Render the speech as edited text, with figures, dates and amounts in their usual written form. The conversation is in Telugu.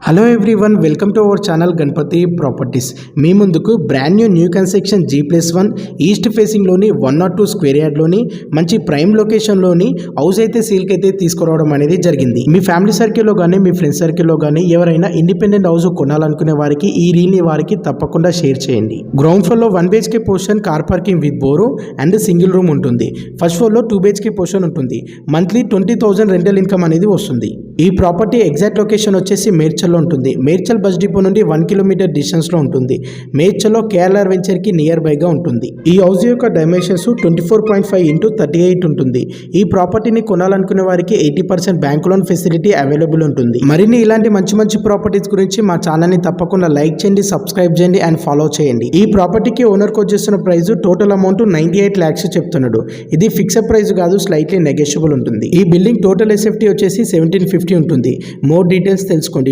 Hello everyone, welcome to our channel Ganapathi properties. మీ ముందుకు brand new construction G+1 east ఫేసింగ్లోని 102 స్క్వేర్ యార్డ్లోని మంచి ప్రైమ్ లొకేషన్లోని హౌస్ అయితే సేల్కి అయితే తీసుకురావడం అనేది జరిగింది. మీ ఫ్యామిలీ సర్కిల్లో కానీ మీ ఫ్రెండ్స్ సర్కిల్లో కానీ ఎవరైనా ఇండిపెండెంట్ హౌస్ కొనాలనుకునే వారికి ఈ రీల్ని వారికి తప్పకుండా షేర్ చేయండి. గ్రౌండ్ ఫ్లోర్లో 1 BHK portion, car parking with bore and single room ఉంటుంది. ఫస్ట్ ఫ్లోర్లో 2 BHK పోర్షన్ ఉంటుంది. మంత్లీ 20,000 రెంటల్ ఇన్కమ్ అనేది వస్తుంది. ఈ ప్రాపర్టీ ఎగ్జాక్ట్ లొకేషన్ వచ్చేసి మేడ్చల్లో ఉంటుంది. మేడ్చల్ బస్ డిపో నుండి 1 కిలోమీటర్ డిస్టెన్స్లో ఉంటుంది. మేడ్చల్లో కేరళ వెంచర్కి నియర్ బైగా ఉంటుంది. ఈ హౌస్ యొక్క డైమెన్షన్స్ 24.5 × 38 ఉంటుంది. ఈ ప్రాపర్టీని కొనాలనుకునే వారికి 80% బ్యాంక్ లోన్ ఫెసిలిటీ అవైలబుల్ ఉంటుంది. మరిన్ని ఇలాంటి మంచి మంచి ప్రాపర్టీస్ గురించి మా ఛానల్ని తప్పకుండా లైక్ చేయండి, సబ్స్క్రైబ్ చేయండి అండ్ ఫాలో చేయండి. ఈ ప్రాపర్టీకి ఓనర్ కోట్ చేస్తున్న ప్రైస్ టోటల్ అమౌంట్ 98 lakhs చెప్తున్నాడు. ఇది ఫిక్స్డ్ ప్రైస్ కాదు, స్లైట్లీ నెగోషియబుల్ ఉంటుంది. ఈ బిల్డింగ్ టోటల్ ఎస్ఎఫ్టీ వచ్చేసి 1750 ఉంటుంది. మోర్ డీటెయిల్స్ తెలుసుకోండి.